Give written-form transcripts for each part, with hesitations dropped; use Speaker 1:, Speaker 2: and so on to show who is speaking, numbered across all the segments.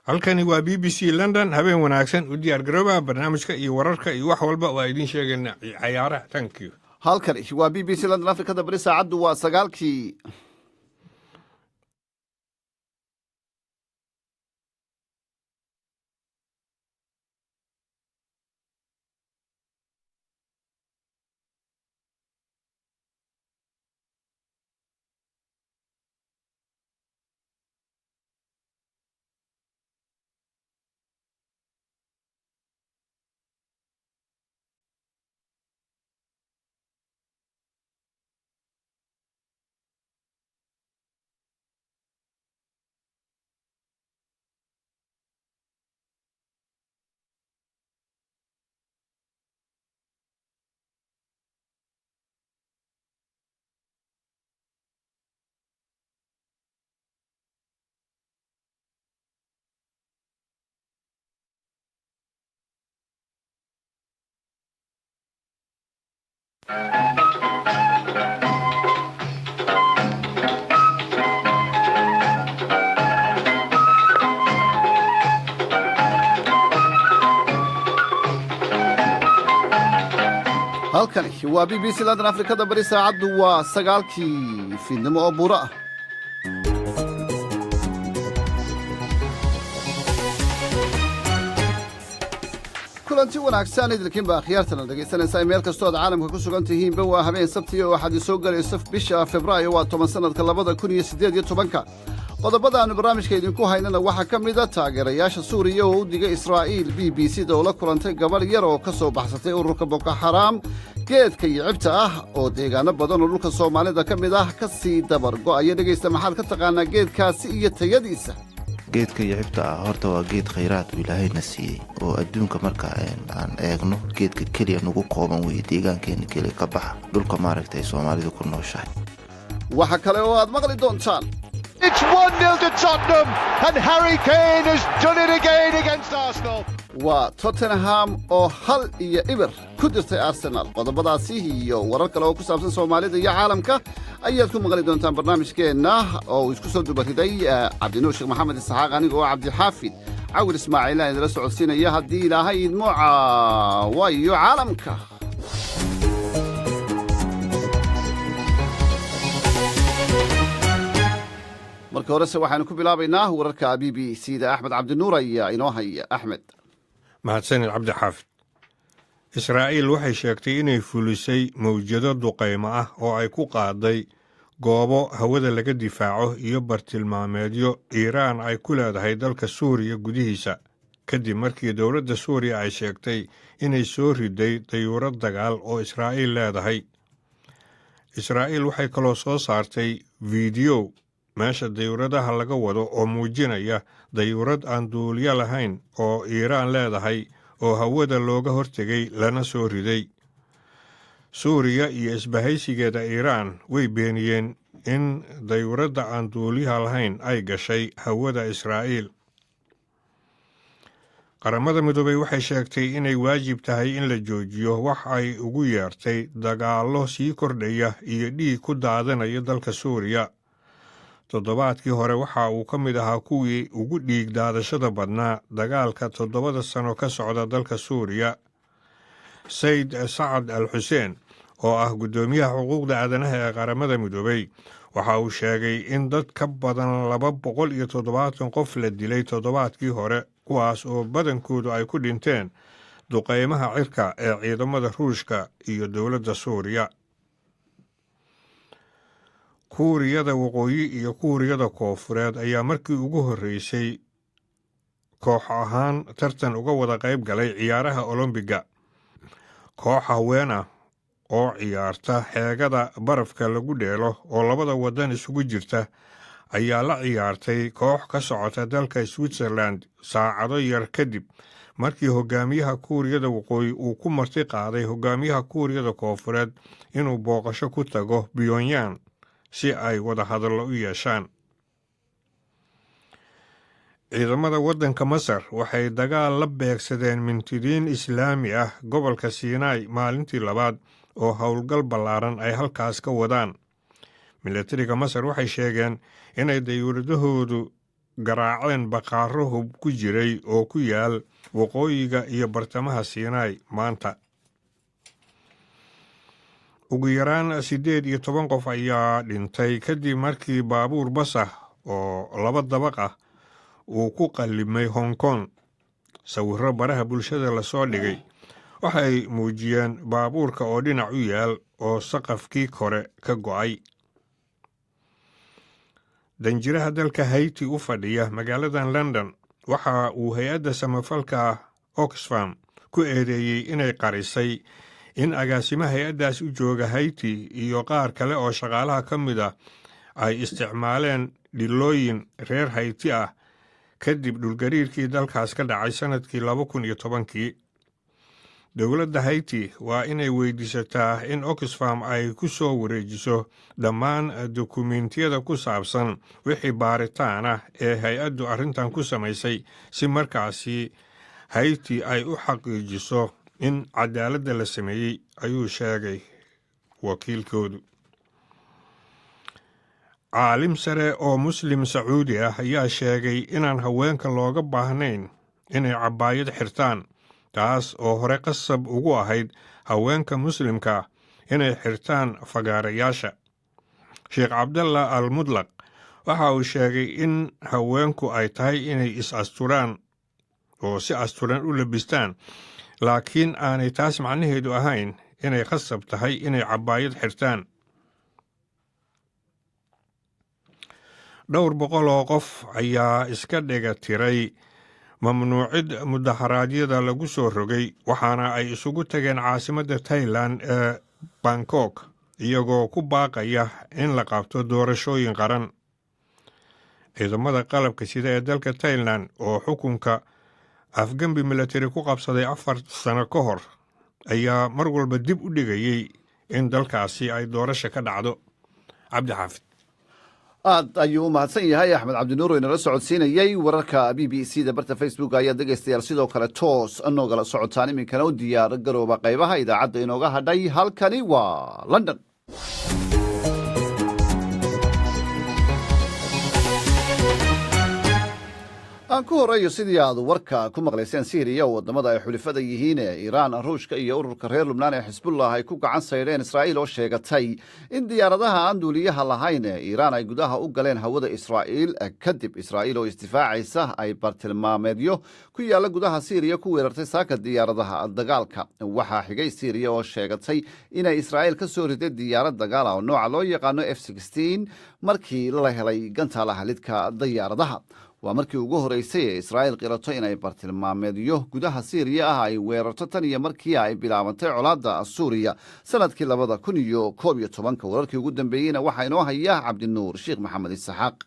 Speaker 1: halkani waa BBC London habeen wanaagsan u diyaar garooba barnaamijka iyo wararka iyo wax walba waa idin sheegayna ciyaaraha. Thank you.
Speaker 2: halkani waa BBC London Afrikada bari saacadu waa 9:00. halkani waa BBC London Afrikada bari saacadu waa 9:00 fiidnimo oo buura ah. kulanti wanaagsan idinkiin baa khiyaartana dhageysanaysaa meel kastoo aad caalamka ku sugan tihiinba waa habeen sabti oo waxaad soo galayso bisha Febraayo waa 10 sanadka 2018. qodobada aanu barnaamijka idinku haynana waxaa ka mid ah taageerayaasha Suuriya oo u digay Israa'iil. BBC oo la kulantay gabar yar oo ka soo baxsatay ururka Boko Haram. geedka yicibta ah oo deegaano badan oo dhulka Soomaalida ka mid ah ka sii dabar go'aya. dhageysta maxaad ka taqaanaa geedkaasi iyo tayadiisa?
Speaker 3: geedka yicibta ah horta waa geed khayraad uu Ilaahayna siiyey oo adduunka marka aan eegno geedka kaliya nagu kooban weeye deegaankeena kaliya ka baxa dhulka maaragtay Soomaalidu ku nooshahay.
Speaker 2: waxa kale oo aad maqli doontaan
Speaker 4: It's 1-0 to Tottenham and Harry Kane has done it again against Arsenal.
Speaker 2: waa Tottenham oo 1-0 ku dirtay Arsenal. qodobadaasi iyo warar kale oo ku saabsan Soomaalida iyo caalamka ayaad ku maqli doontaan barnaamijkeena oo isku soo dubariday Cabdinuur Sheekh Maxamed Isxaaq aniga oo Cabdi Xaafid Cawil Ismaaciil aan la socodsiinaya haddii Ilaahay idmo waayo caalamka. marka horese waxaanu ku bilaabaynaa wararka BBC-da. Axmed Cabdinuur ayaa inoo haya. Axmed.
Speaker 1: mahadsanid Cabdi Xaafid. Israa'iil waxay sheegtay inay fulisay mawjado duqeymo ah oo ay ku qaaday goobo hawada laga difaaco iyo bartilmaameedyo Iiraan ay ku leedahay dalka Suuriya gudihiisa kadib markii dowladda Suuriya ay sheegtay inay soo riday dayuurad dagaal oo Israa'iil leedahay. Israa'iil waxay kaloo soo saartay fiidiyo meesha dayuuradaha laga wado oo muujinaya dayuurad aan duuliyo lahayn oo Iiraan leedahay oo hawada looga hortegay lana soo riday. Suuriya iyo isbahaysigeeda Iiraan way beeniyeen in dayuuradda aan duuliyaha lahayn ay gashay hawada Israa'iil. qaramada midoobay waxay sheegtay inay waajib tahay in la joojiyo wax ay ugu yeertay dagaallo sii kordhaya iyo dhiig ku daadanaya dalka Suuriya. toddobaadkii hore waxa uu ka mid ahaa kuwii ugu dhiig daadashada badnaa dagaalka 7 sano ka socda dalka Suuriya. Said Saad al-Hussein oo ah gudoomiyaha xuquuqda aadanaha ee qaramada midoobay waxa uu sheegay in dad ka badan 270 qof la dilay toddobaadkii hore kuwaas oo badankoodu ay ku dhinteen duqeymaha cirka ee ciidamada Ruushka iyo dowladda Suuriya. Kuuriyada waqooyi iyo Kuuriyada koonfureed ayaa markii ugu horeysay koox ahaan tartan uga wada qayb galay ciyaaraha Olombiga. koox haween ah oo ciyaarta xeegada barafka lagu dheelo oo labada wadan isugu jirta ayaa la ciyaartay koox ka socota dalka Switzerland saacado yar kadib markii hogaamiyaha Kuuriyada waqooyi uu ku marti qaaday hogaamiyaha Kuuriyada koonfureed inuu booqasho ku tago Pyongyang si ay wada hadallo u yeeshaan. ciidamada waddanka Masar waxay dagaal la beegsadeen mintidiin Islaami ah gobolka Sinai maalintii labaad oo howlgal ballaaran ay halkaas ka wadaan. Milatariga Masar waxay sheegeen inay dayuuradahoodu garaaceen baqaaro hub ku jiray oo ku yaal waqooyiga iyo bartamaha Siinaay maanta. Ugu yaraan 18 qof ayaa dhintay kadib markii baabuur bas ah oo 2 dabaq ah uu ku qallimay Hong Kong. Sawirro baraha bulshada la soo dhigay waxay muujiyeen baabuurka oo dhinac u yaal oo saqafkii kore ka go'ay. Danjiraha dalka Haiti u fadhiya magaaladan London waxa uu hay'adda samafalka Oxfam ku eedeeyey inay qarisay in agaasimaha hay'addaas u jooga Haiti iyo qaar kale oo shaqaalaha ka mid ah ay isticmaaleen dhilooyin reer Haiti ah kadib dhulgariirkii dalkaas ka dhacay sanadkii 2010. Dowladda Haiti waa inay weydiisataa in Oxfam ay ku soo wareejiso dhammaan dukumiintiyada ku saabsan wixii baaritaan ah ee hay'addu arrintan ku samaysay si markaasi Haiti ay u xaqiijiso in cadaaladda la sameeyey, ayuu sheegay wakiilkoodu. Caalim sare oo Muslim Sacuudi ah ayaa sheegay inaan haweenka looga baahnayn inay cabaayad xirtaan, taas oo hore qasab ugu ahayd haweenka muslimka inay xirtaan fagaarayaasha. Sheekh Cabdallah Al-Mudlaq waxa uu sheegay in haweenku ay tahay inay is-asturaan oo si asturan u labistaan, laakiin aanay taas macnaheedu ahayn inay qasab tahay inay cabaayad xirtaan. Dhowr boqol oo qof ayaa iska dhiga tiray mamnuucid mudaharaadyada lagu soo rogay, waxaana ay isugu tageen caasimadda Thailand ee Bangkok iyagoo ku baaqaya in la qabto doorashooyin qaran. Ciidamada qalabka sida ee dalka Thailand oo xukunka afgambi military ku qabsaday 4 sano ka hor ayaa mar walba dib u dhigayay in dalkaasi ay doorasho ka dhacdo. Cabdi Xaafid.
Speaker 2: aad ayuu u mahadsan yahay Axmed Cabdinuur oo inala socodsiinayay wararka BBC da barta Facebook ayaa dhegaystayaal sidoo kale toos noogala socotaan iminkana u diyaar garooba qaybaha idaacadda inooga hadhay. halkani waa London. aan ku horeeyo sidii aad warka ku maqlayseen Syria oo wadamada ay xulifada yihiin ee Iiraan, Ruushka iyo ururka reer Lubnaan ee Xisbullah ay ku gacan saydeen Israa'iil oo sheegatay in diyaaradaha aan duuliyaha lahayn ee Iiraan ay gudaha u galeen hawada Israa'iil kadib Israa'iil oo istifaacaysa ay bartilmaameedyo ku yaala gudaha Syria ku weerartay saaka diyaaradaha dagaalka. waxaa xigay Syria oo sheegatay inay Israa'iil ka soo riday diyaarad dagaal oo nooca loo yaqaano F-16 markii la helay gantaalaha lidka diyaaradaha. waa markii ugu horeysay ee Israa'iil qirato inay bartilmaameedyo gudaha Syria ah ay weerarto tan iyo markii ay bilaabantay colaadda Suuriya sanadkii 2011. wararkii ugu dambeeyeyna waxaa inoo haya Cabdinuur Sheekh Maxamed Isaxaaq.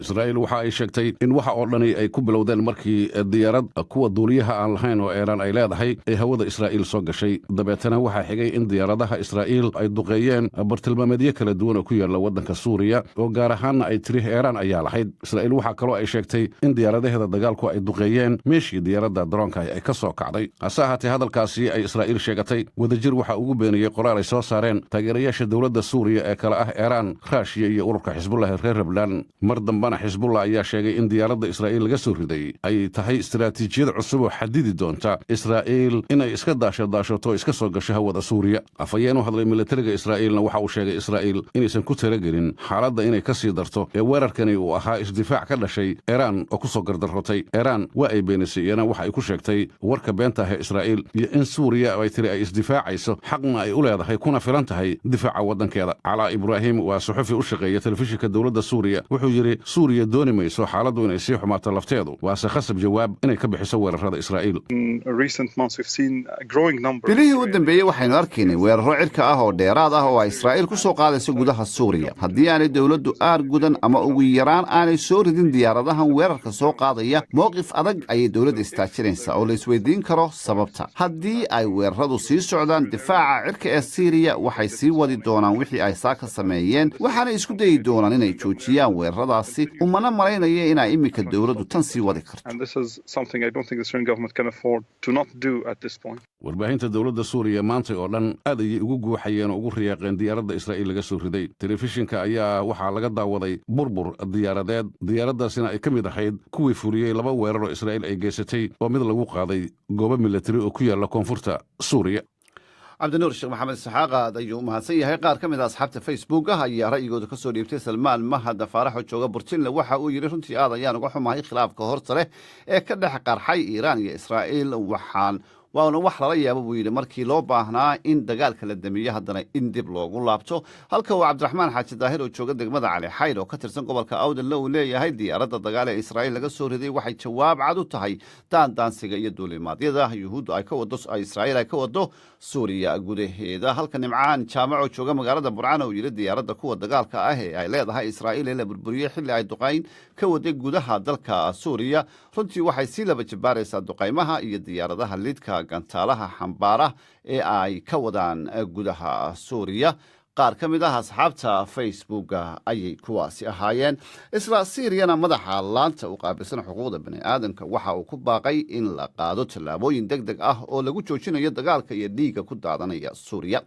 Speaker 5: israa'iil waxa ay sheegtay in waxa oo dhani ay ku bilowdeen markii diyaarad kuwa duuliyaha aan lahayn oo Iiraan ay leedahay ay hawada Israa'iil soo gashay. dabeetana waxaa xigay in diyaaradaha Israa'iil ay duqeeyeen bartilmaameedyo kala duwan oo ku yaala waddanka Suuriya oo gaar ahaanna ay tiri Iiraan ayaa lahayd. Israa'iil waxaa kaloo ay sheegtay in diyaaradaheeda dagaalku ay duqeeyeen meeshii diyaaradda daroonka ay ka soo kacday. hase ahaatee hadalkaasi ay Israa'iil sheegatay wadajir waxa ugu beeniyey qoraal ay soo saareen taageerayaasha dowladda Suuriya ee kala ah Iiraan, Raashiya iyo ururka Xisbullah ee reer Lebnaan. mar dambana Xisbullah ayaa sheegay in diyaaradda Israa'iil laga soo riday ay tahay istiraatiijiyad cusub oo xadidi doonta Israa'iil inay iska daashato iska soo gasho hawada Suuriya. afhayeen u hadlay militariga Israa'iilna waxa uu sheegay Israa'iil inaysan ku talagelin xaaladda inay ka sii darto ee weerarkani uu ahaa isdifaac ka dhashay Iiraan oo ku soo gardarrotay. Iiraan waa ay beenisay iyana waxa ay ku sheegtay warka beenta ah ee Israa'iil iyo in Suuriya ay tiri ay isdifaacayso xaqna ay u leedahay kuna filan tahay difaaca waddankeeda. Calaa Ibraahim waa suxufi u shaqeeya telefishinka dowladda Suuriya wuxuu yiri Suuriya dooni mayso xaaladdu inay sii xumaato lafteedu, waase khasab jawaab inay ka bixiso weerarada Israa'iil.
Speaker 2: bilihii u dambeeyey waxaynu arkaynay weeraro cirka ah oo dheeraad ah oo ay Israa'iil ku soo qaadayso gudaha Suuriya. haddii aanay dowladdu aar gudan ama ugu yaraan aanay soo ridin diyaaradahan weerarka soo qaadaya, mowqif adag ayay dowladda istaajinaysaa oo la isweydiin karo sababta. haddii ay weeraradu sii socdaan, difaaca cirka ee Syria waxay sii wadi doonaan wixii ay saaka sameeyeen, waxaana isku dayi doonaan inay joojiyaan weeraradaasi yidhi umana malaynaya inaa iminka dowladdu tan sii wadi karto.
Speaker 5: warbaahinta dowladda suuriya maanta oo dhan aad ayay ugu guuxayeen oo ugu riyaaqeen diyaaradda israa'iil laga soo riday telefishinka ayaa waxaa laga daawaday burbur diyaaradeed diyaaraddaasina ay ka mid ahayd kuwii fuliyey 2 weerar oo israa'iil ay geysatay oo mid lagu qaaday goobo milatari oo ku yaalla koonfurta suuriya.
Speaker 2: cabdinuur sheekh maxamed saxaaq aad ayuu mahadsan yahay. qaar ka mid a asxaabta facebook ayaa ra'yigooda ka soo dhiibtay. salmaan mahad faarax oo jooga burjinle waxa uu yidhi runtii aad ayaan uga xumahay khilaafka horta leh ee ka dhex qarxay iiraan iyo israa'iil. waana wax lala yaabo buu yidhi markii loo baahnaa in dagaalka la damiyo haddana in dib loogu laabto. halka uu cabdiraxmaan xaaji daahir oo jooga degmada cali xaydh oo ka tirsan gobolka awdalla uu leeyahay diyaaradda dagaal ee israa'iil laga soo riday waxay jawaab cad u tahay daandaansiga iyo duulimaadyada yuhuudda israa'iil ay ka wado suuriya gudaheeda. halka nimcaan jaamac oo jooga magaalada burcana uu yidhi diyaaradda kuwa dagaalka ah ee ay leedahay israa'iil ee la burburiyey xilli ay duqayn ka waday gudaha dalka suuriya runtii waxay sii laba jabaaraysaa duqaymaha iyo diyaaradaha lidka gantaalaha xambaara ee ay ka wadaan gudaha suuriya. qaar ka mid ah asxaabta facebooka ayay kuwaasi ahaayeen. isla siiriyana madaxa laanta u qaabilsan xuquuqda bani'aadamka waxa uu ku baaqay in la qaado tallaabooyin deg deg ah oo lagu joojinayo dagaalka iyo dhiigga ku daadanaya suuriya.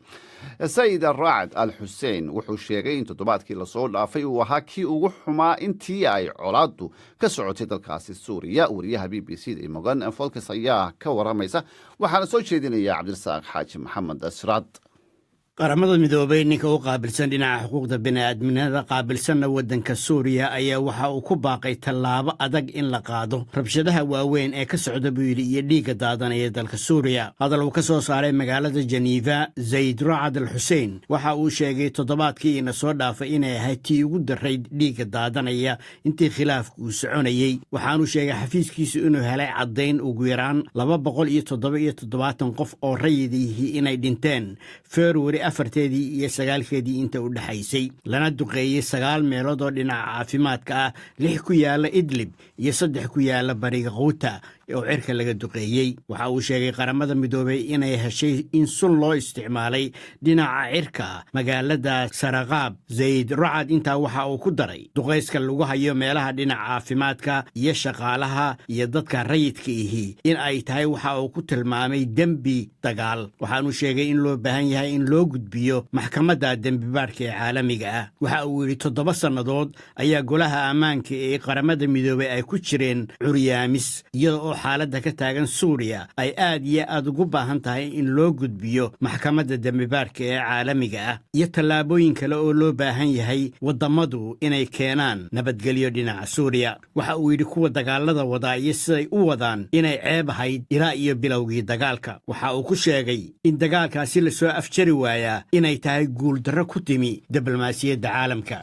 Speaker 2: sayid raacad al xuseen wuxuu sheegay in toddobaadkii lasoo dhaafay uu ahaa kii ugu xumaa intii ay colaaddu ka socotay dalkaasi suuriya. wariyaha b b c da imogan folkis ayaa ka waramaysa waxaana soo jeedinaya cabdirasaaq xaaji maxamed asraad.
Speaker 6: qaramada midoobay ninka u qaabilsan dhinaca xuquuqda bini'aadminimada qaabilsanna waddanka suuriya ayaa waxa uu ku baaqay tallaabo adag in la qaado rabshadaha waaweyn ee ka socda buu yidhi iyo dhiigga daadanaya dalka suuriya. hadal uu ka soo saaray magaalada jeniifa zayd racad al xuseen waxa uu sheegay toddobaadkii ina soo dhaafay inay ahayd tii ugu darayd dhiigga daadanaya intii khilaafka uu soconayey. waxaanuu sheegay xafiiskiisu inuu helay caddayn ugu yaraan 277 qof oo rayidihii inay dhinteen February 4 iyo 9 inta u dhaxaysay lana duqeeyay 9 meelood oo dhinaca caafimaadka ah 6 ku yaala Idlib iyo 3 ku yaala bariga Quuta oo cirka laga duqeeyay. waxa uu sheegay qaramada midoobay inay heshay in sun loo isticmaalay dhinaca cirka magaalada Saraqab. zayd racad intaa waxa uu ku daray duqeyska lagu hayo meelaha dhinaca caafimaadka iyo shaqaalaha iyo dadka rayidka ihi in ay tahay waxa uu ku tilmaamay dembi dagaal. waxaanu sheegay in loo baahan yahay in loo gudbiyo maxkamadda dembibaadhka ee caalamiga ah. waxa uu yidhi 7 sannadood ayaa golaha ammaanka ee qaramada midoobay ay ku jireen curyaamis iyada oo xaaladda ka taagan suuriya ay aad iyo aad ugu baahan tahay in loo gudbiyo maxkamadda dembibaadhka ee caalamiga ah iyo tallaabooyin kale oo loo baahan yahay waddamadu inay keenaan nabadgelyo dhinaca suuriya. waxa uu yidhi kuwa dagaalada wadaa iyo siday u wadaan inay ceeb ahayd ilaa iyo bilowgii dagaalka. waxa uu ku sheegay in dagaalkaasi la soo afjari waayaa inay tahay guuldarro ku timi diblomaasiyadda caalamka.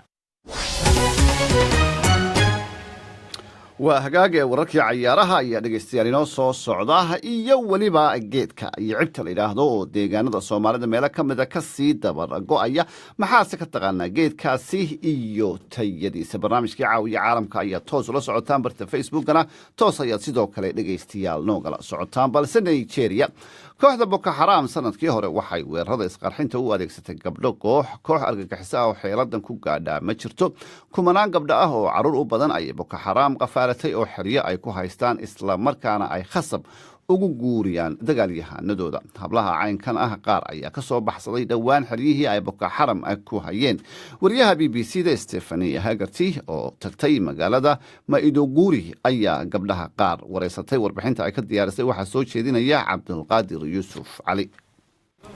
Speaker 2: waa hagaag ee wararkii cayaaraha ayaa dhegaystayaal inoo soo socda iyo weliba geedka iyo cibta la yidhaahdo oo deegaanada soomaalida meelo ka mida ka sii dabar go'aya. maxaase ka taqaanaa geedkaasi iyo tayadiisa? barnaamijkii caawiya caalamka ayaa toos ula socotaan barta facebookana toos ayaad sidoo kale dhegaystayaal noogala socotaan. balse nigeria kooxda boko xaraam sanadkii hore waxay weerarada isqarxinta u adeegsatay gabdho koox argagixiso ah oo xeeladan ku gaadhaa ma jirto. kumanaan gabdho ah oo carruur u badan ayay boko xaraam qafaalatay oo xeryo ay ku haystaan isla markaana ay khasab ugu guuriyaan dagaalyahanadooda. hablaha caynkan ah qaar ayaa ka soo baxsaday dhowaan xeryihii ay boko xaram ku hayeen. wariyaha b b c da stefania hagarty oo tagtay magaalada maidoguri ayaa gabdhaha qaar wareysatay. warbixinta ay ka diyaarisay waxaa soo jeedinaya cabdulqaadir yuusuf cali.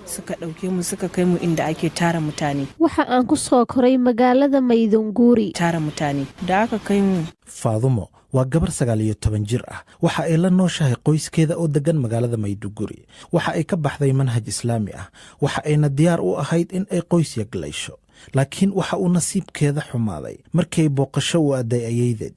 Speaker 7: suka ɗauke mu suka kai mu inda ake tara mutane.
Speaker 8: waxa aan ku soo koray magaalada mayduguri.
Speaker 7: tara mutane da aka kai mu.
Speaker 9: faadumo waa gabar 19 jir ah. waxa ay la nooshahay qoyskeeda oo degan magaalada mayduguri. waxa ay ka baxday manhaj islaami ah. waxa ayna diyaar u ahayd in ay qoys yaglaysho. laakiin waxa uu nasiibkeeda xumaaday markay booqasho u aaday ayaydeed.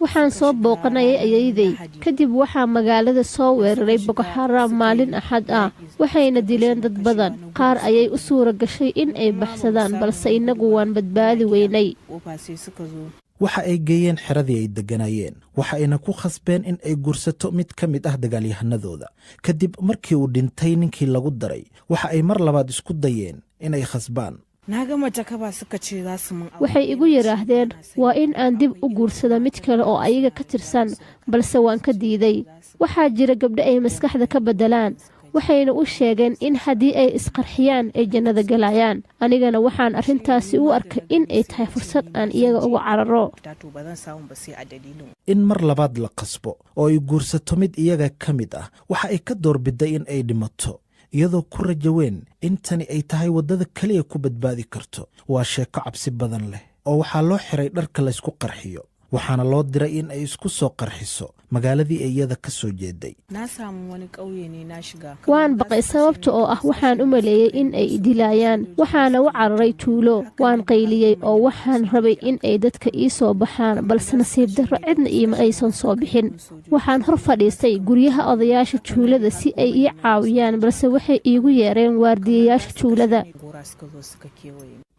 Speaker 8: waxaan soo booqanayay ayayday kadib waxaa magaalada soo weeraray boko xaram maalin axad ah. waxayna dileen dad badan. qaar ayay u suura gashay in ay baxsadaan balse innagu waan badbaadi weynay.
Speaker 9: waxa ay geeyeen xeradii ay deganayeen. waxa ayna ku khasbeen in ay gursato mid ka mid ah dagaalyahanadooda. kadib markii uu dhintay ninkii lagu daray waxa ay mar labaad isku dayeen inay khasbaan.
Speaker 8: waxay igu yidhaahdeen waa in aan dib u guursado mid kale oo ayaga ka tirsan balse waan ka diiday waxaa jira gabdho ay maskaxda ka beddelaan waxayna u sheegeen in haddii ay isqarxiyaan ay jannada galayaan anigana waxaan arrintaasi u arkay in ay tahay fursad aan iyaga uga cararo
Speaker 9: in mar labaad la qasbo oo ay guursato mid iyaga ka mid ah waxa ay ka doorbiday in ay dhimato iyadoo ku rajo weyn in tani ay tahay waddada keliya ku badbaadi karto waa sheeko cabsi badan leh oo waxaa loo xiray dharka laysku qarxiyo waxaana loo diray in ay isku soo qarxiso magaaladii ay iyada ka soo jeeday
Speaker 8: waan baqay sababta oo ah waxaan u maleeyey in ay dilayaan waxaana u cararay tuulo waan qayliyey oo waxaan rabay in ay dadka ii soo baxaan balse nasiib darro cidna iima aysan soo bixin waxaan hor fadhiistay guryaha odayaasha tuulada si ay ii caawiyaan balse waxay iigu yeereen waardiyayaasha tuulada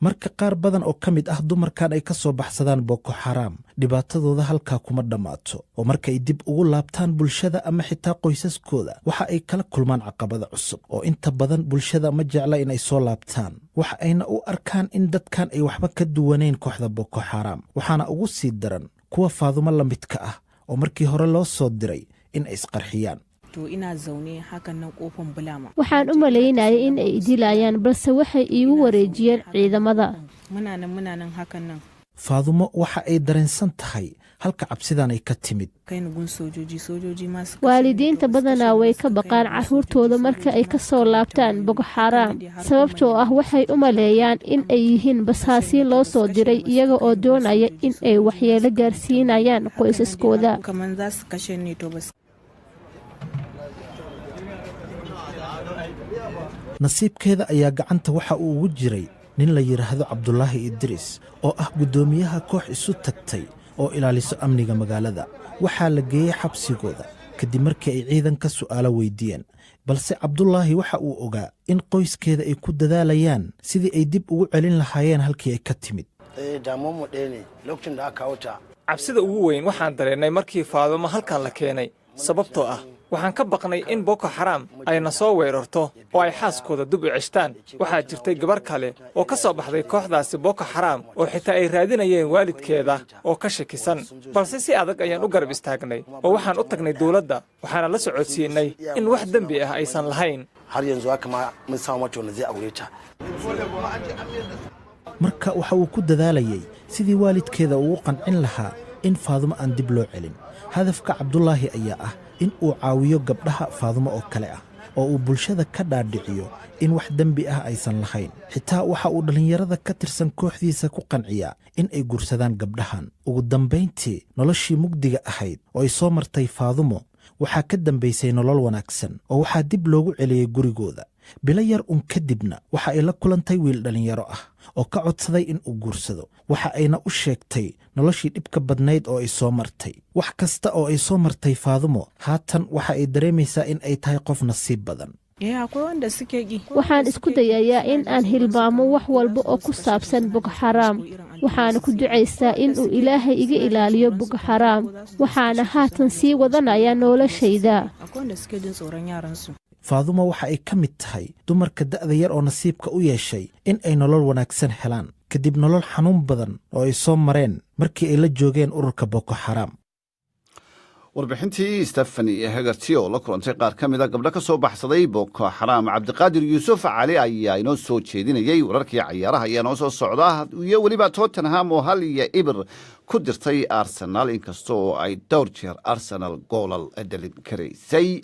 Speaker 9: marka qaar badan oo ka mid ah dumarkan ay ka soo baxsadaan boko xaraam dhibaatadooda halkaa kuma dhammaato oo markay dib ugu laabtaan bulshada ama xitaa qoysaskooda waxa ay kala kulmaan caqabada cusub oo inta badan bulshada ma jecla inay soo laabtaan waxa ayna u arkaan in dadkan ay waxba ka duwanayn kooxda boko xaraam waxaana ugu sii daran kuwa faadumo la midka ah oo markii hore loo soo diray in ay isqarxiyaan
Speaker 8: waxaan u malaynayay in ay dilayaan balse waxay iigu wareejiyeen ciidamada
Speaker 9: faadumo waxa ay dareensan tahay halka cabsidan ay ka timid
Speaker 8: waalidiinta badanaa way ka baqaan carruurtooda marka ay ka soo laabtaan boko xaraam sababtoo ah waxay u maleeyaan in ay yihiin basaasiin loo soo diray iyaga oo doonaya in ay waxyeelo gaarsiinayaan qoysaskooda
Speaker 9: nasiibkeeda ayaa gacanta waxa uu ugu jiray nin la yidhaahdo cabdulaahi idriis oo ah guddoomiyaha koox isu tagtay oo ilaaliso amniga magaalada waxaa la geeyey xabsigooda kadib markii ay ciidan ka su'aalo weydiiyeen balse cabdulaahi waxa uu ogaa in qoyskeeda ay ku dadaalayaan sidii ay dib ugu celin lahaayeen halkii ay ka timid
Speaker 10: cabsida ugu weyn waxaan dareennay markii faadumo halkan la keenay sababtoo ah waxaan ka baqnay in boko xaraam ayna soo weerarto oo ay xaaskooda dib u ceshtaan waxaa jirtay gabar kale oo ka soo baxday kooxdaasi boko xaraam oo xitaa ay raadinayeen waalidkeeda oo ka shakisan balse si adag ayaan u garab istaagnay oo waxaan u tagnay dawladda waxaana la socodsiinay in wax dembi ah aysan lahayn
Speaker 9: marka waxa uu ku dadaalayay sidii waalidkeeda ugu qancin lahaa in faadumo aan dib loo celin hadafka cabdulaahi ayaa ah in uu caawiyo gabdhaha faadumo oo kale ah oo uu bulshada ka dhaadhiciyo in wax dembi ah aysan lahayn xitaa waxa uu dhallinyarada ka tirsan kooxdiisa ku qanciyaa in ay gursadaan gabdhahan ugu dambayntii noloshii mugdiga ahayd oo ay soo martay faadumo waxaa ka dambaysay nolol wanaagsan oo waxaa dib loogu celiyey gurigooda bilo yar un kadibna waxa ay la kulantay wiil dhallinyaro ah oo ka codsaday in uu guursado waxa ayna u sheegtay noloshii dhibka badnayd oo ay soo martay wax kasta oo ay soo martay faadumo haatan waxa ay dareemaysaa in ay tahay qof nasiib badan
Speaker 8: waxaan isku dayayaa in aan hilmaamo wax walba oo ku saabsan boko xaraam waxaana ku ducaystaa inuu ilaahay iga ilaaliyo boko xaraam waxaana haatan sii wadanaya noloshayda
Speaker 9: faadumo waxa ay ka mid tahay dumarka da'da yar oo nasiibka u yeeshay in ay nolol wanaagsan helaan kadib nolol xanuun badan oo ay soo mareen markii ay la joogeen ururka boko xaraam
Speaker 2: warbixintii stefani hegarti oo la kulantay qaar ka mid a gabdho ka soo baxsaday boko xaraam cabdiqaadir yuusuf cali ayaa inoo soo jeedinayey wararkii cayaaraha ayaa noo soo socda iyo weliba tottenham oo 1-0 ku dirtay arsenal inkasta oo ay dhowr jeer arsenal goolal dhalin karaysay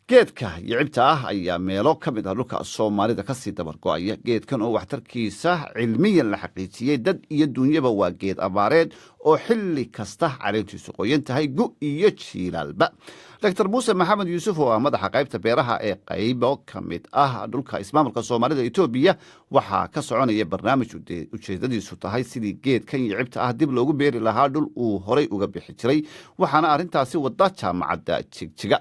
Speaker 2: geedka yicibta ah ayaa meelo ka mid ah dhulka soomaalida kasii dabargo'aya geedkan oo waxtarkiisa cilmiyan la xaqiijiyey dad iyo dunyaba waa geed abaareed oo xilli kasta caleentiisu qoyan tahay gu iyo jiilaalba dr muuse maxamed yuusuf oo ah madaxa qaybta beeraha ee qaybo ka mid ah dhulka ismaamulka soomaalida etoobiya waxaa ka soconaya barnaamij ujeedadiisu tahay sidii geedkan yicibta ah dib loogu beeri lahaa dhul uu horay uga bixi jiray waxaana arrintaasi wada jaamacadda jigjiga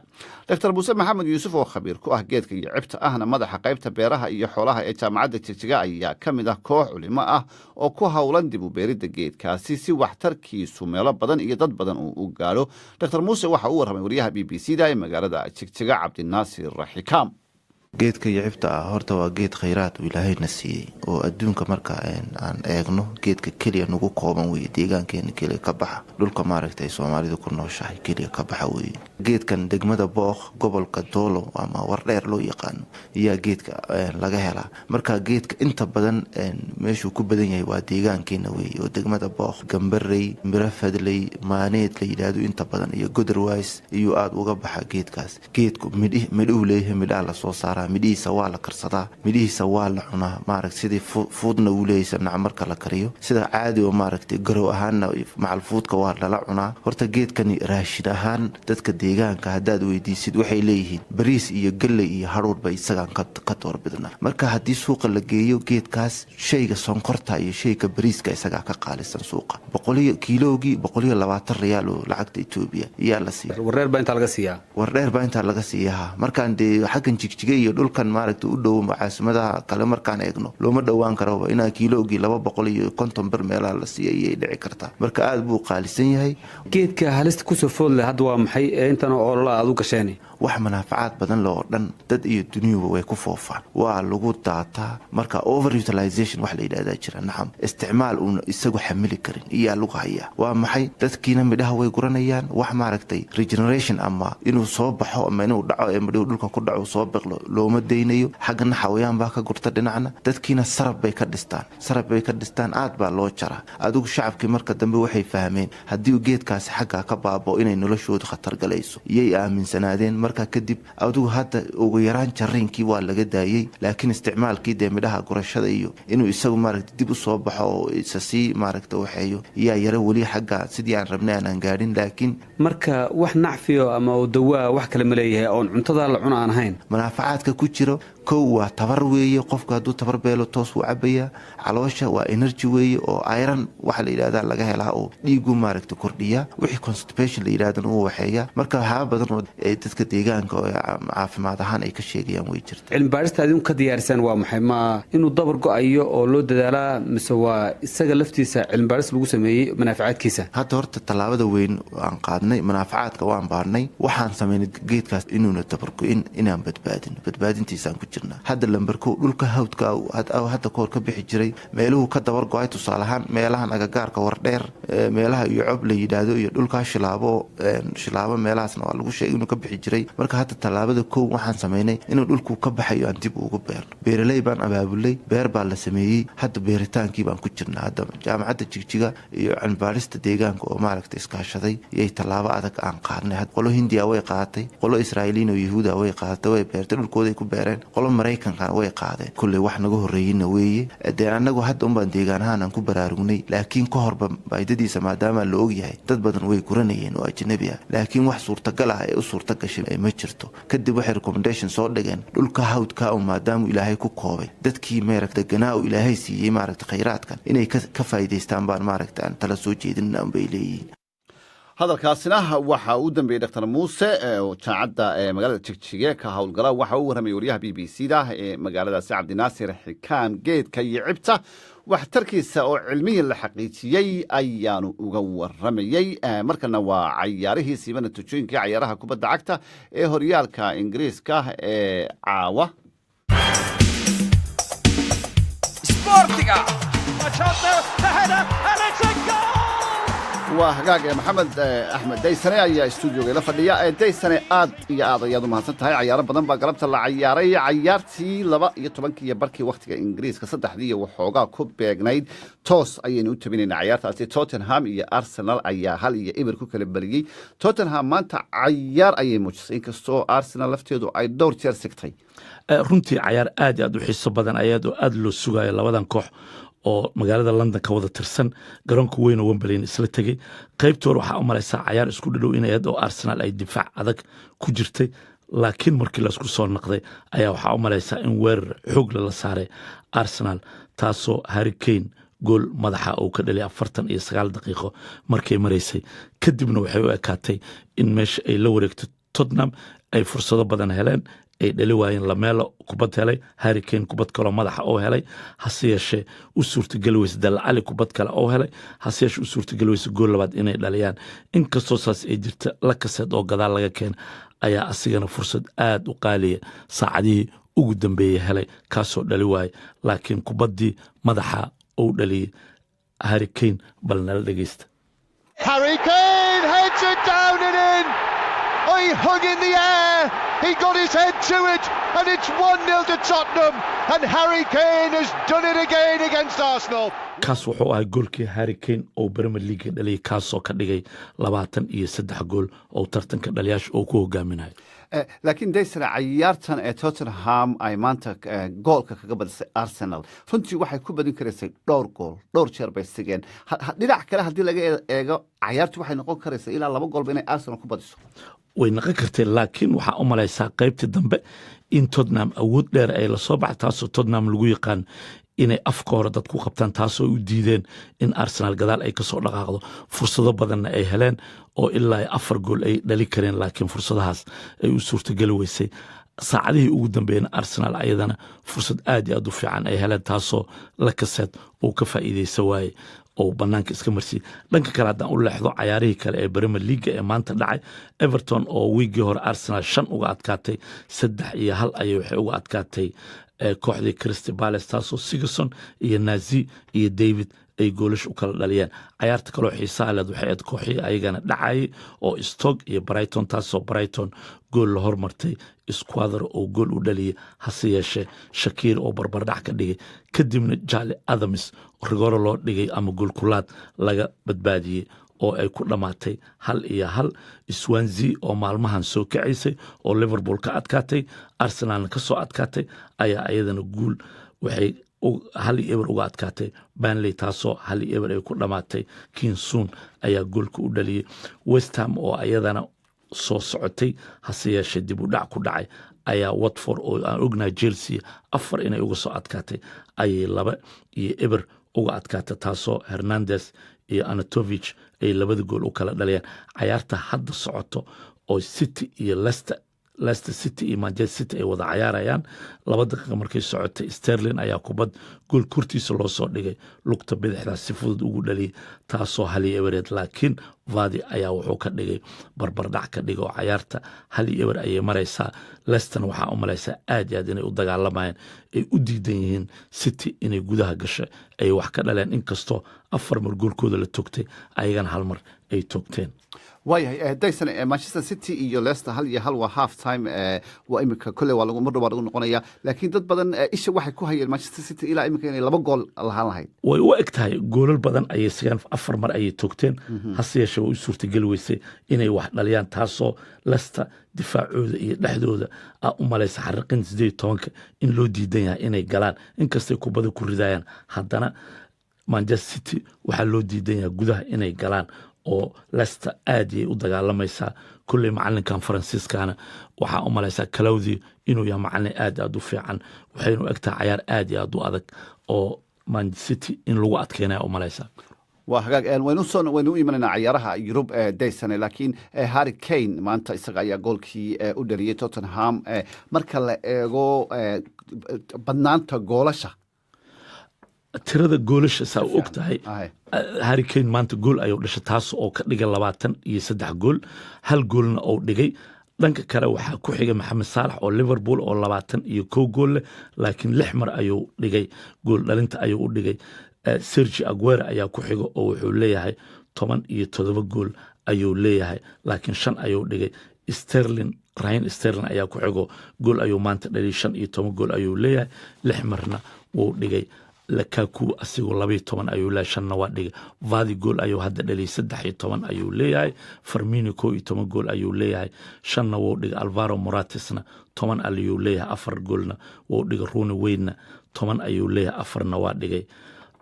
Speaker 2: dr muuse maxamed yuusuf oo khabiir ku ah geedka yicibta ahna madaxa qaybta beeraha iyo xoolaha ee jaamacadda jigjiga ayaa ka mid ah koox culimo ah oo ku howlan dib u beeridda geedkaasi si waxtarkiisu meelo badan iyo dad badan uu u gaadho dr muuse waxa uu warramay wariyaha b b c da ee magaalada jigjiga cabdinaasir raxikaam
Speaker 3: geedka yicibta ah horta waa geed khayraad uu ilaahayna siiyey oo adduunka marka aan eegno geedka keliya nagu kooban weeye deegaankeena keliya ka baxa dhulka maaragtay soomaalidu ku nooshahay keliya ka baxa weeye geedkan degmada booq gobolka doolo ama wardheer loo yaqaano ayaa geedka laga helaa marka geedka inta badan meeshuu ku badan yahay waa deegaankeena weeye oo degmada booq gambarey mirafadley maaneed la yidhaahdo inta badan iyo godarways iyuu aada uga baxa geedkaas geedku midhuu leeyahay midhaa lasoo saaraa midhihiisa waa la karsadaa midhihiisa waa la cunaa maaragta sidii fuudna uu leeyahay sanac marka la kariyo sida caadi oo maaragtay garow ahaanna macal fuudka waa lala cunaa horta geedkani raashin ahaan dadka deegaanka haddaad weydiisid waxay leeyihiin bariis iyo galley iyo hadhuurba isagaan ka doorbidna marka haddii suuqa la geeyo geedkaas shayga sonkorta iyo shayga bariiska isagaa ka qaalisan suuqa kiilowgii 120 riyaal oo lacagta Itoobiya ayaa la siiyaa
Speaker 11: wardheer baa inta laga siiyaa markaan dee xagan jigjigay iyo dhulkan maaragtay u dhow caasimadaha kale markaan eegno looma dhawaan karo inaa kiilowgii 250 bir meelaha la siiyay ay dhici kartaa marka aad buu qaalisan yahay geedka halista ku soo foodleh hadda waa maxay intan oo la aad u gasheenay
Speaker 3: wax manaafacaad badan loo dhan dad iyo duniyuba way ku foofaan waa lagu daataa marka overutilization wax la yidhaahdaa jira nacam isticmaal uun isagu xamili karin iyaa lagu hayaa waa maxay dadkiina midhaha way guranayaan wax maaragtay regeneration ama inuu soo baxo ama inuu dhaco ee midhuhu dhulka ku dhaco soo biqlo looma daynayo xaggana xawayaan baa ka gurta dhinacna dadkiina sarab bay ka dhistaan aad baa loo jaraa adigu shacabkii marka dambe waxay fahmeen haddii geedkaasi xaggaa ka baabo inay noloshoodu khatar galayso iyay aaminsanaadeen marka kadib adigu hadda ugu yaraan jariinkii waa laga daayay laakiin isticmaalkii dee midhaha gurashada iyo inuu isagu maaragtay dib u soo baxo oo isa sii maaragtay waxeeyo yaa yara weli xagga sidii aan rabnay aan gaadhin laakiin
Speaker 11: marka wax nacfiyo ama dawaa wax kale ma leeyahay oo cuntada la cunaan ahayn
Speaker 3: manaafacaadka ku jiro kow waa tabar weeye qofka hadduu tabar beelo toos wuu cabayaa caloosha waa energy weeye oo iron waxa la yidhahdaa laga helaa oo dhiigu maaragta kordhiya wixii constipation la yidhahdana uu waxeeya marka waxyaaba badan oo dadka deegaanka oo caafimaad ahaan ay ka sheegayaan way jirta
Speaker 11: cilmi baarista adinku ka diyaarsan waa maxay ma inuu dabar go'ayo oo loo dadaalaa mise waa isaga laftiisa cilmi baaris lagu sameeyey manaafacaadkiisa
Speaker 3: hadda horta tallaabada weyn aan qaadnay manaafacaadka waan baarnay waxaan sameynay geedkaas inuuna dabar go'in inaan badbaadintiisaan ku hadda lambarko dhulka hawdka hadda koor ka bixi jiray meeluhu ka dabar go'ay tusaale ahaan meelahan agagaarka wardheer meelaha iyo cob la yidhaahdo iyo dhulkaa shilaabo meelahaasna waa lagu sheegay inuu ka bixi jiray marka hadda tallaabada kow waxaan sameynay inuu dhulku ka baxayo aan dib ugu beerno beeraley baan abaabulay beer baa la sameeyey hadda beeritaankii baan ku jirnaa hadda jaamacadda jigjiga iyo cilmibaarista deegaanka oo maaragta iskaashaday iyay tallaabo adag aan qaadnay qolo hindiya way qaadatay qolo israa'iiliin oo yahuuda way qaadatay way beertay dhulkooday ku beereen maraykankana way qaadeen kulley wax naga horreeyeyna weeye dee annagu hadda unbaan deegaan ahaan aan ku baraarugnay laakiin ka horba faa'idadiisa maadaama la ogyahay dad badan way guranayeen oo ajnabi ah laakiin wax suurtagal ah ee u suurta gashay ma jirto kadib waxay recommendation soo dhigeen dhulka hawdka oo maadaama ilaahay ku koobay dadkii maaragta ganaa uu ilaahay siiyey maaragta khayraadkan inay ka faa'iidaystaan baan maaragta aan tala soo jeedin bay leeyihiin
Speaker 2: hadalkaasina waxa uu dambeeyey dr muuse oo jaamacadda magaalada jigjige ka howlgala waxa uu warramay wariyaha b b c da ee magaaladaasi cabdinaasir xikaan geedka iyo cibta waxtarkiisa oo cilmihii la xaqiijiyey ayaanu uga warramayey markana waa cayaarihii siiba natiijooyinkii cayaaraha kubadda cagta ee horyaalka ingiriiska ee caawa waa hagaag maxamed axmed daysane ayaa stuudioga la fadhiya daysane aad iyo aad ayaad u mahadsan tahay cayaaro badan baa galabta la cayaaray cayaartii 12 barkii wakhtiga ingiriiska 3 iyo waxoogaa ku beegnayd toos ayaynu u tabinaynaa cayaartaasi Tottenham iyo Arsenal ayaa 1-0 ku kala baliyey Tottenham maanta cayaar ayay muujisay inkastoo Arsenal lafteedu ay dhowr jeer sigtay
Speaker 12: runtii cayaar aad iyo aad u xiiso badan aad loo sugayo labadan koox oo magaalada London ka wada tirsan garoonka weyn oo Wembley isla tagay qaybtoor waxa u malaysaa cayaar isku dhadhow in ay Arsenal ay difaac adag ku jirtay laakiin markii la isku soo noqday ayaa waxa u malaysaa in weerar xoog la saaray Arsenal taasoo Harry Kane gool madaxa oo ka dhalay 49 daqiiqo markay mareysay kadibna waxay u ekaatay in meesha ay la wareegto Tottenham ay fursado badan heleen ay dhali waayeen Lamela kubad helay Harry Kane kubad kale madaxa oo helay hase yeeshee u suurtagal weys Dal Ali kubad kale oo helay hase yeeshee u suurtagal weys gool labaad inay dhaliyaan inkastoo saas ay jirta la kaseed oo gadaal laga keen ayaa asigana fursad aad u qaaliya saacadii ugu dambeeye helay kaasoo dhali waayey laakiin kubaddii madaxa uu dhaliyey Harry Kane bal nala dhegeysta.
Speaker 4: Harry Kane heads it down and in. He hung in the air. He got his head to it, and it's 1-0 to Tottenham. And Harry Kane has done it again against Arsenal.
Speaker 12: kaas wuxuu ahaa goolkii Harry Kane oo Premier League dhaliyay kaasoo ka dhigay 23 gool oo tartanka dhaliyaasha uu ku hogaaminayo.
Speaker 2: laakiin daysana ciyaartan ee Tottenham ay maanta goolka kaga badisay Arsenal runtii waxay ku badin karaysay dhowr jeer bay sigeen dhinac kale haddii laga eego ciyaartu waxay noqon karaysaa ilaa 2 gool inay Arsenal ku badiso
Speaker 12: way naqan kartay laakiin waxaa u malaysaa qaybtii dambe in Tottenham awood dheer ay la soo baxay taasoo Tottenham lagu yaqaan inay afka hore dad ku qabtaan taasoo u diideen in Arsenal gadaal ay ka soo dhaqaaqdo fursado badanna ay heleen oo ilaa 4 gool ay dhali kareen laakiin fursadahaas ay u suurtagali weysay saacadihii ugu dambeeyna Arsenal ayadana fursad aad iyo aad u fiican ay heleen taasoo la kaseed oo ka faa'iideysan waayey oo banaanka iska marsi dhanka kale haddaan u leexdo cayaarihii kale ee Premier League ee maanta dhacay Everton oo wiigii hore Arsenal 5 uga adkaatay 3-1 ayay waxay uga adkaatay kooxdii Crystal Palace taasoo Sigerson iyo Nazi iyo David ay goolash u kala dhaliyeen ciyaarta kale oo xiisaha leh waxay aad kooxii ayagana dhacay oo Stoke iyo Brighton taasoo Brighton gool la hormartay Squadra oo gool u dhaliyay hase yeeshee Shakir oo barbardhac ka dhigay kadibna Jale Adams rigoro loo dhigay ama gool kulaad laga badbaadiyay oo ay ku dhamaatay 1-1 Swansea oo maalmahan soo kacisay oo Liverpool ka adkaatay Arsenal ka soo adkaatay ayaa ayadana gool waxay 1-1 uga adkaatay Burnley taasoo 1-1 ay ku dhamaatay Kinsun ayaa goolka u dhaliyay West Ham oo ayadana soo socotay hase yeeshee dib u dhac ku dhacay ayaa Watford oo aan ognahay Chelsea 4 inay uga soo adkaatay ayay 2-1 uga adkaatay taasoo Hernandez iyo Anatovic ay 2 gool u kala dhaliyeen ciyaarta hadda socoto oo City iyo Leicester City iyo Manchester City ay wada ciyaarayaan 2 daqiiqo markay socotay Sterling ayaa kubad gool kurtiisa loo soo dhigay lugta bidixda si fudud ugu dhaliyay taasoo 1-1 laakiin Vardy ayaa wuxuu ka dhigay barbardhac ka dhigay oo ciyaarta 1-1 ayay maraysaa Leicester waxaa u malaysaa aad iyo aad inay u dagaalamayaan ay u diidan yihiin City inay gudaha gashay ay wax ka dhaleen inkastoo 4 mar goolkooda la togtay ayagana 1 mar ay togteen
Speaker 2: waayahay daysan Manchester City iyo Leicester 1-1 waa half time waa imika kale waa lagu mar lagu noqonaya laakiin dad badan isha waxay ku hayeen Manchester City ilaa imika inay 2 gool lahaan lahayd
Speaker 12: way u egtahay goolal badan ayay sigan 4 mar ayay togteen hase yeeshee u suurtagali weysay inay wax dhaliyaan taasoo Leicester difaacooda iyo dhexdooda u malaysa xariqin 18 in loo diidan yahay inay galaan inkastay kubada ku ridayaan haddana Manchester City waxaa loo diidan yahay gudaha inay galaan oo Leicester aad ay u dagaalamaysaa kulli macalinkan Faransiiskana waxaa u malaysaa Claudio inuu yahay macallin aad u fiican waxaynu egtaa ciyaar aad iyo aad u adag oo Man City in lagu adkeenayo u malaysaa
Speaker 2: waa hagaag waynu imanayna ciyaaraha Yurub daysane laakiin Harry Kane maanta isaga ayaa goolkii u dhaliyay Tottenham marka la eego badnaanta goolasha
Speaker 12: tirada goolasha saa u ogtahay Harry Kane maanta gool ayuu dhashay taas oo ka dhigay 23 gool 1 goolna oo dhigay dhanka kale waxaa ku xigay Mohamed Salah oo Liverpool oo 21 gool leh laakiin 6 mar ayuu dhigay gool dhalinta ayuu u dhigay Sergio Aguero ayaa ku xigo oo wuxuu leeyahay 17 gool ayuu leeyahay laakiin 5 ayuu dhigay Raheem Sterling ayaa ku xigo gool ayuu maanta dhaliyay 15 gool ayuu leeyahay 6 marna wuu dhigay Lukaku asigoo 12 ayuu leeyahay 5 waa dhigay Vardy gool ayuu hadda dhaliyay 13 ayuu leeyahay Firmino 11 gool ayuu leeyahay 5 wuu dhigay Alvaro Moratesna 10 ayuu leeyahay 4 goolna wuu dhigay Rooney Wayne 10 ayuu leeyahay 4na waa dhigay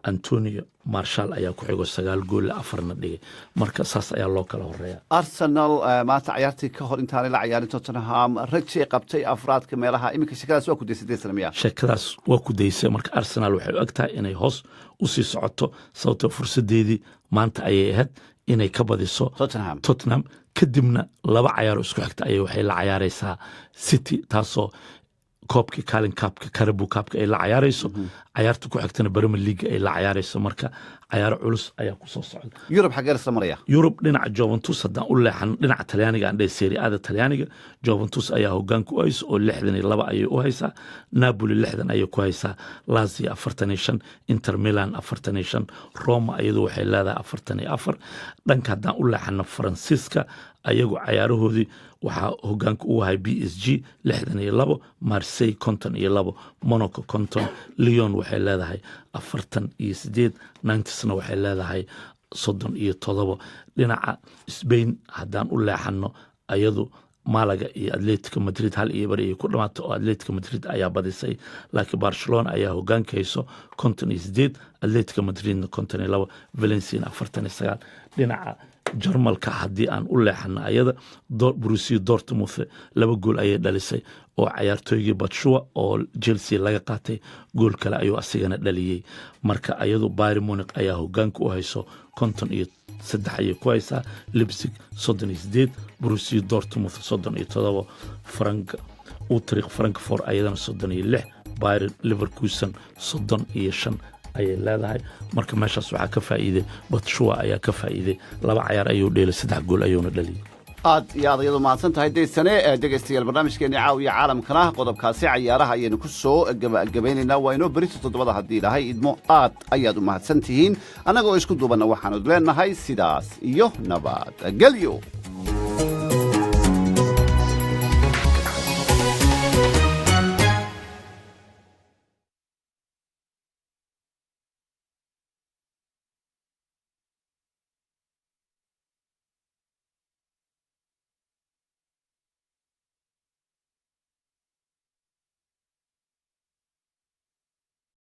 Speaker 12: Antonio Martial ayaa ku xigo 9 gool 4na dhigay marka saas ayaa loo kala horeeya
Speaker 2: Arsenal maanta ciyaartii ka hor intaan la ciyaarin Tottenham rajay qabtay afraadka meelaha imika shakadaas waa ku deysay sanamiya
Speaker 12: shakadaas waa ku deysay marka Arsenal waxay u egtahay inay hoos u sii socoto sababtoo fursadeedii maanta ayay ahayd inay ka badiso Tottenham kadibna 2 ciyaar isku xigta ayay waxay la ciyaaraysaa City taasoo koobkii kaalin kaabka karabu kaabka ay la cayaarayso cayaarta ku xigtana Premier League ay la cayaarayso marka cayaaro culus ayaa ku soo socda
Speaker 2: Yurub xagee la maraya
Speaker 12: Yurub dhinaca Juventus haddaan u leexan dhinaca Talyaaniga aan dhahay Serie A Talyaaniga Juventus ayaa hoggaan ku hayso oo 62 ayay u haysaa Napoli 60 ayay ku haysaa Lazio 45 Inter Milan 45 Roma iyadu waxay leedahay 44 dhanka haddaan u leexano Faransiiska ayagu cayaarahoodii waxaa hoggaanka u ahay PSG 62 Marseille 52 Monaco 50 Lyon waxay leedahay 48 Nantes-na waxay leedahay 37 dhinaca Spain haddaan u leexano ayadu Malaga iyo Atletico Madrid 1-2 ay ku dhamaato oo Atletico Madrid ayaa badisay laakiin Barcelona ayaa hoggaanka hayso 58 Atletico Madridna 52 Valencia 49 dhinaca Jarmalka haddii aan u leexano ayada Borussia Dortmund 2 gool ayay dhalisay oo cayaartooygii Batshuayi oo Chelsea laga qaatay gool kale ayuu asigana dhaliyay marka ayadu Bayern Munich ayaa hoggaanka u hayso 53 ayay ku haysaa Leipzig 38 Borussia Dortmund 37 Utrecht Frankfurt ayadana 36 Bayern Leverkusen 35 ayay leedahay marka meeshaas waxaa ka faa'iiday Batshuayi ayaa ka faa'iiday 2 cayaar ayuu dheelay 3 gool ayuuna dhaliyay
Speaker 2: aad iyo aad ayadu mahadsan tahay deysane dhegaystayaal barnaamijkeeni caawiya caalamkana qodobkaasi cayaaraha ayaynu ku soo gabagabaynaynaa waa inoo berito 7 haddii ilahay idmo aad ayaad u mahadsan tihiin annagoo isku duubanna waxaanu leenahay sidaas iyo nabadgelyo